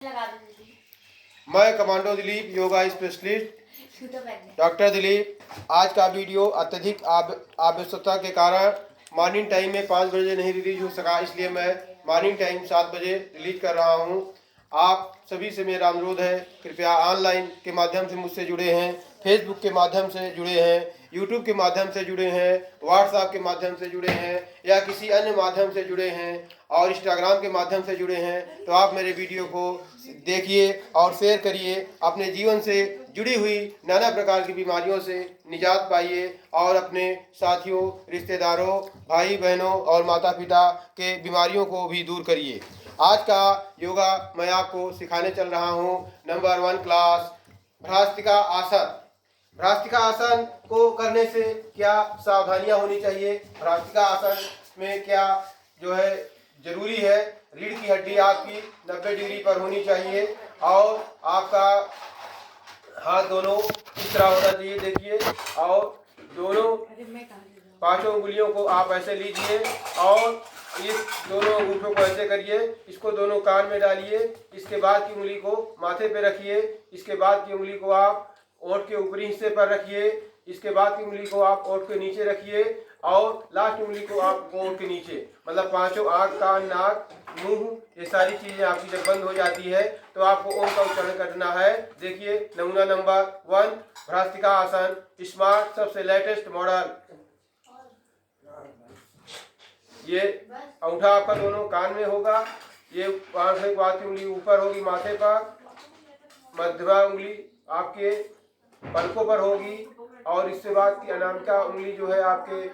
लगा दो दीदी। मैं commando Dilip, yoga specialist doctor Dilip. आज का वीडियो अत्यधिक आवश्यकता के कारण मॉर्निंग टाइम में 5 बजे नहीं रिलीज हो सका, इसलिए मैं मॉर्निंग टाइम 7 बजे रिलीज कर रहा हूं। आप सभी से मेरा अनुरोध है, कृपया ऑनलाइन के माध्यम से मुझसे जुड़े हैं, फेसबुक के माध्यम से जुड़े हैं, यूट्यूब के माध्यम से जुड़े हैं, व्हाट्सएप के माध्यम से जुड़े हैं या किसी अन्य माध्यम से जुड़े हैं और इंस्टाग्राम के माध्यम से जुड़े हैं, तो आप मेरे वीडियो को देखिए और शेयर करिए। अपने जीवन से जुड़ी हुई नाना प्रकार की बीमारियों से निजात पाइए और अपने साथियों, रिश्तेदारों, भाई बहनों और माता पिता के बीमारियों को भी दूर करिए। आज का योगा मैं आपको सिखाने चल रहा हूँ। नंबर 1 क्लास भ्रास्तिका आसन। भ्रास्तिका आसन को करने से क्या सावधानियां होनी चाहिए, भ्रास्तिका आसन में क्या जो है जरूरी है। रीढ़ की हड्डी आपकी 90 डिग्री पर होनी चाहिए और आपका हाथ दोनों इस तरह होना चाहिए, देखिए। और दोनों 5 उंगलियों को आप ऐसे लीजिए और इस दोनों अंगूठों को ऐसे करिए, इसको दोनों कान में डालिए, इसके बाद की उंगली को माथे पे रखिए, इसके बाद की उंगली को आप ओंठ के ऊपरी हिस्से पर रखिए, इसके बाद की उंगली को आप ओंठ के नीचे रखिए और लास्ट उंगली को आप ओंठ के नीचे, मतलब 5 आँख, कान, नाक, मुंह, ये सारी चीजें आपकी जब बंद हो जाती है तो आपको ओम का उच्चारण करना है। देखिए नमूना नंबर 1 भ्रास्तिका आसन, स्मार्ट, सबसे लेटेस्ट मॉडल। ये अंगूठा आपका दोनों कान में होगा, ये 5 की उंगली ऊपर होगी माथे पर, मध्यमा उंगली आपके पलकों पर होगी और इससे बाद की अनामिका उंगली जो है आपके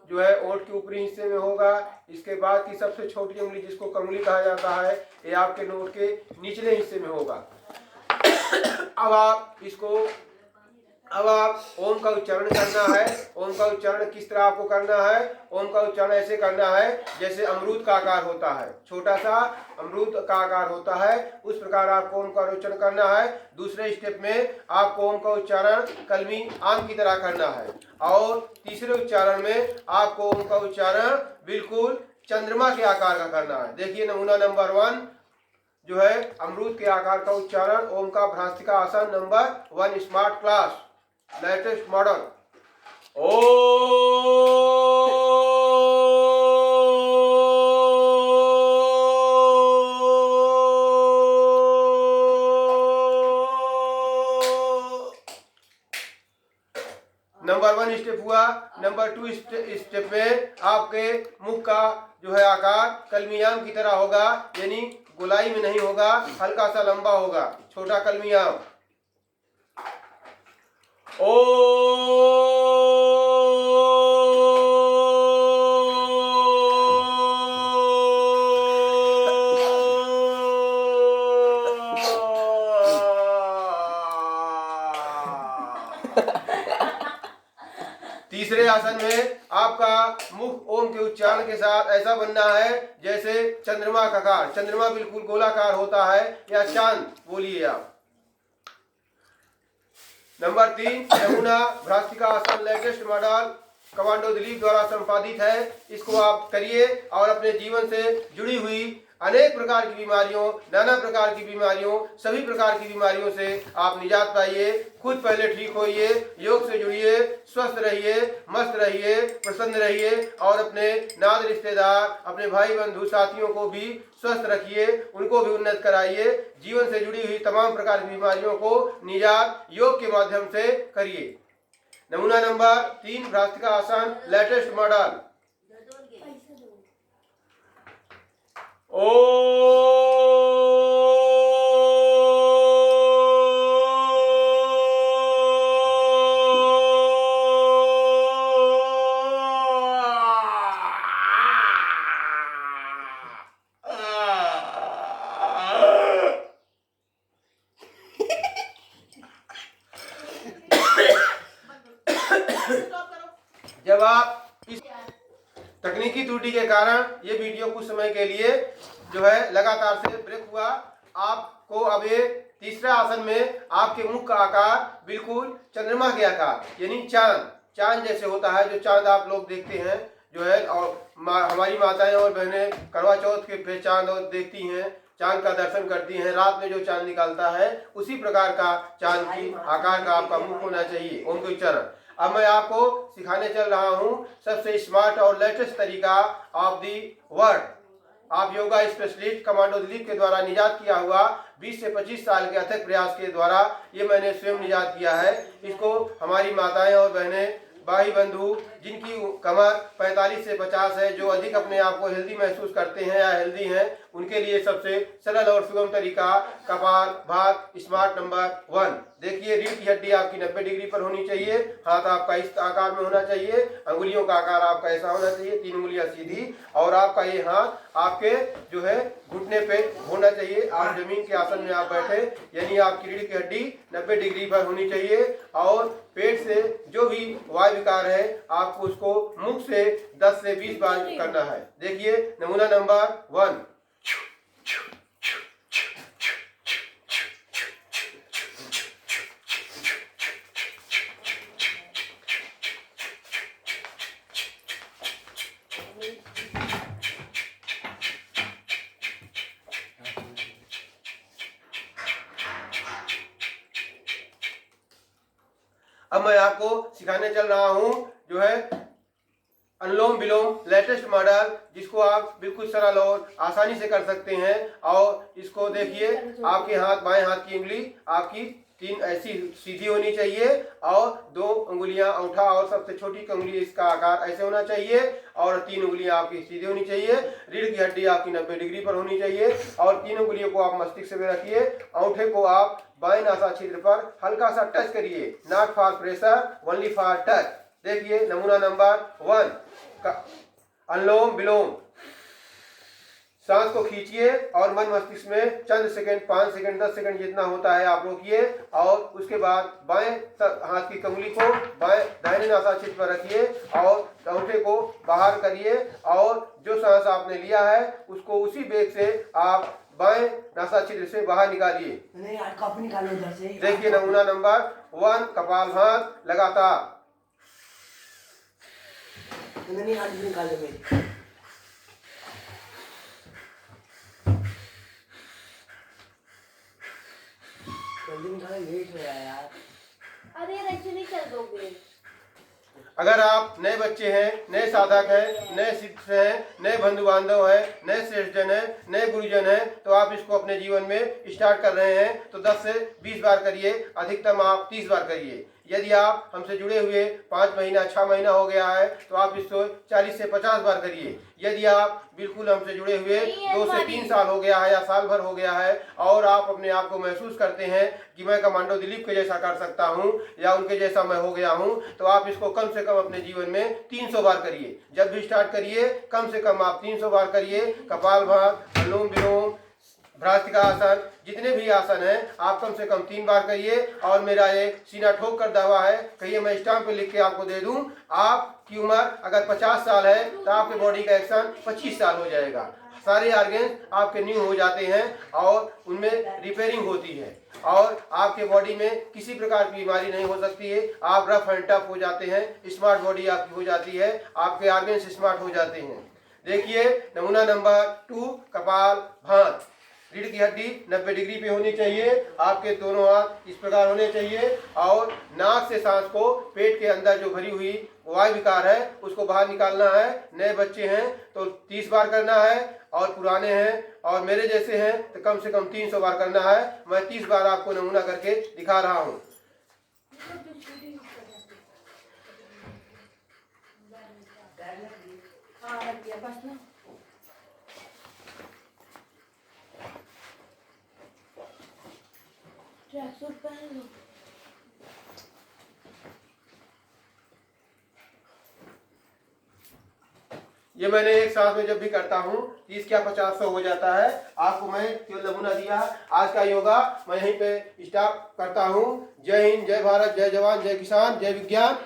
जो है ओंठ के ऊपरी हिस्से में होगा। इसके बाद की सबसे छोटी उंगली जिसको कंगुली कहा जाता है, ये आपके नोट के निचले हिस्से में होगा। अब आप ओम का उच्चारण करना है। ओम का उच्चारण किस तरह आपको करना है? ओम का उच्चारण ऐसे करना है जैसे अमरूद का आकार होता है, छोटा सा अमरूद का आकार होता है, उस प्रकार आपको ओम का उच्चारण करना है। दूसरे स्टेप में आपको ओम का उच्चारण कलमी आम की तरह करना है और तीसरे उच्चारण में आपको ओम का उच्चारण बिल्कुल चंद्रमा के आकार का करना है। देखिए नमूना नंबर 1 जो है अमरूद के आकार का उच्चारण ओम का भ्रास्तिका आसन number 1 smart class latest model. ओ नंबर 1 स्टेप हुआ। नंबर 2 स्टेप में आपके मुख का जो है आकार कलमियाम की तरह होगा, यानी गोलाई में नहीं होगा, हल्का सा लंबा होगा, छोटा कलमियाम। ओ तीसरे आसन में आपका मुख ओम के उच्चारण के साथ ऐसा बनना है जैसे चंद्रमा का आकार, चंद्रमा बिल्कुल गोलाकार होता है या चांद बोलिए आप। नंबर 3 नमूना भ्रास्तिका आसन लेटेस्ट मॉडल कमांडो दिलीप द्वारा संपादित है। इसको आप करिए और अपने जीवन से जुड़ी हुई अनेक प्रकार की बीमारियों, नाना प्रकार की बीमारियों, सभी प्रकार की बीमारियों से आप निजात पाइए। खुद पहले ठीक होइए, योग से जुड़िए, स्वस्थ रहिए, मस्त रहिए, प्रसन्न रहिए और अपने नात रिश्तेदार, अपने भाई बंधु साथियों को भी स्वस्थ रखिए, उनको भी उन्नत कराइए। जीवन से जुड़ी हुई तमाम प्रकार की बीमारियों को निजात योग के माध्यम से करिए। नमूना नंबर 3 भ्रास्तिका आसन लेटेस्ट मॉडल। ओ जब आप इस तकनीकी त्रुटि के कारण ये वीडियो कुछ समय के लिए जो है लगातार से ब्रेक हुआ, आपको अब ये तीसरा आसन में आपके मुख का आकार बिल्कुल चंद्रमा के आकार, यानी चांद जैसे होता है, जो चांद आप लोग देखते हैं जो है, और हमारी माताएं और बहनें करवा चौथ के पे चांद और देखती हैं, चांद का दर्शन करती हैं, रात में जो चांद निकलता है उसी प्रकार का चांद की आकार का आपका मुख होना चाहिए। ओम के उच्चारण। अब मैं आपको सिखाने चल रहा हूँ सबसे स्मार्ट और लेटेस्ट तरीका ऑफ दी वर्ड। आप योगा स्पेशलिस्ट कमांडो दिलीप के द्वारा निजात किया हुआ 20 से 25 साल के अथक प्रयास के द्वारा ये मैंने स्वयं निजात किया है। इसको हमारी माताएं और बहनें, भाई बंधु जिनकी कमर 45 से 50 है, जो अधिक अपने आप को हेल्दी महसूस करते हैं या हेल्दी हैं, उनके लिए सबसे सरल और सुगम तरीका कपाल भात स्मार्ट नंबर 1। देखिए, रीढ़ की हड्डी आपकी 90 डिग्री पर होनी चाहिए, हाथ आपका इस आकार में होना चाहिए, अंगुलियों का आकार आपका ऐसा होना चाहिए, 3 उंगलियां सीधी, और आपका ये हाथ आपके जो है घुटने पे होना चाहिए। आप जमीन के आसन में आप बैठे, यानी आपकी रीढ़ की हड्डी 90 डिग्री पर होनी चाहिए। और पेट से जो भी वायु विकार है आपको उसको मुख से 10 से 20 बार करना है। देखिए, नमूना नंबर 1। अब मैं आपको सिखाने चल रहा हूं जो है अनुलोम विलोम लेटेस्ट मॉडल, जिसको आप बिल्कुल सरल और आसानी से कर सकते हैं। और इसको देखिए, आपके हाथ, बाएं हाथ की उंगली आपकी 3 ऐसी सीधी होनी चाहिए, और 2 उंगलियां अंगूठा और सबसे छोटी उंगली इसका आकार ऐसे होना चाहिए, और 3 उंगलियां आपकी सीधी होनी चाहिए। रीढ़ की हड्डी आपकी 90 डिग्री पर होनी चाहिए, और 3 उंगलियों को आप मस्तिष्क में रखिए। अंगूठे को आप बाएं नासा छिद्र पर हल्का सा टच करिए, not for pressure, only for touch. देखिए, नमूना नंबर 1 अनुलोम विलोम। सांस को खींचिए और मन मस्तिष्क में चंद सेकंड, 5 सेकंड, 10 सेकंड जितना होता है आप रोकिए, और उसके बाद बाएं हाथ की कंगली को बाएं दाहिने नासाछिद्र पर रखिए और अंगूठे को बाहर करिए, और जो सांस आपने लिया है उसको उसी वेग से आप बाएं नासाछिद्र से बाहर निकालिए। देखिए, नमूना नंबर 1 कपाल भात लगातार। लेट हो यार। अरे ऐसे नहीं चल दोगे। अगर आप नए बच्चे हैं, नए साधक हैं, नए शिक्षक हैं, नए बंधु बांधव हैं, नए श्रेष्ठजन हैं, नए गुरुजन हैं, तो आप इसको अपने जीवन में स्टार्ट कर रहे हैं तो 10 से 20 बार करिए, अधिकतम आप 30 बार करिए। यदि आप हमसे जुड़े हुए 5 महीना 6 महीना हो गया है तो आप इसको 40 से 50 बार करिए। यदि आप बिल्कुल हमसे जुड़े हुए 2 से 3 साल हो गया है या साल भर हो गया है, और आप अपने आप को महसूस करते हैं कि मैं कमांडो दिलीप के जैसा कर सकता हूं या उनके जैसा मैं हो गया हूं, तो आप इसको कम से कम अपने जीवन में 300 बार करिए। जब भी स्टार्ट करिए कम से कम आप 300 बार करिए। कपाल भात, अनुलोम विलोम, भ्रात्रिका आसन, जितने भी आसन हैं आप कम से कम 3 बार करिए। और मेरा ये सीना ठोक कर दावा है, कहिए मैं स्टाम्प पे लिख के आपको दे दूं, आपकी उम्र अगर 50 साल है तो आपके बॉडी का एक्शन 25 साल हो जाएगा। सारे ऑर्गन आपके न्यू हो जाते हैं और उनमें रिपेयरिंग होती है, और आपके बॉडी में किसी प्रकार की बीमारी नहीं हो सकती है। आप रफ एंड टफ हो जाते हैं, स्मार्ट बॉडी आपकी हो जाती है, आपके ऑर्गन स्मार्ट हो जाते हैं। देखिए, नमूना नंबर 2 कपाल भात। रीढ़ की हड्डी 90 डिग्री पे होनी चाहिए, आपके दोनों हाथ इस प्रकार होने चाहिए, और नाक से सांस को पेट के अंदर जो भरी हुई वायु विकार है उसको बाहर निकालना है। नए बच्चे हैं तो 30 बार करना है, और पुराने हैं और मेरे जैसे हैं तो कम से कम 300 बार करना है। मैं 30 बार आपको नमूना करके दिखा रहा हूँ। ये मैंने एक साथ में जब भी करता हूँ 30 क्या 50 100 हो जाता है। आपको मैं केवल नमूना दिया। आज का योगा मैं यहीं पे स्टॉप करता हूँ। जय हिंद, जय भारत, जय जवान, जय किसान, जय विज्ञान।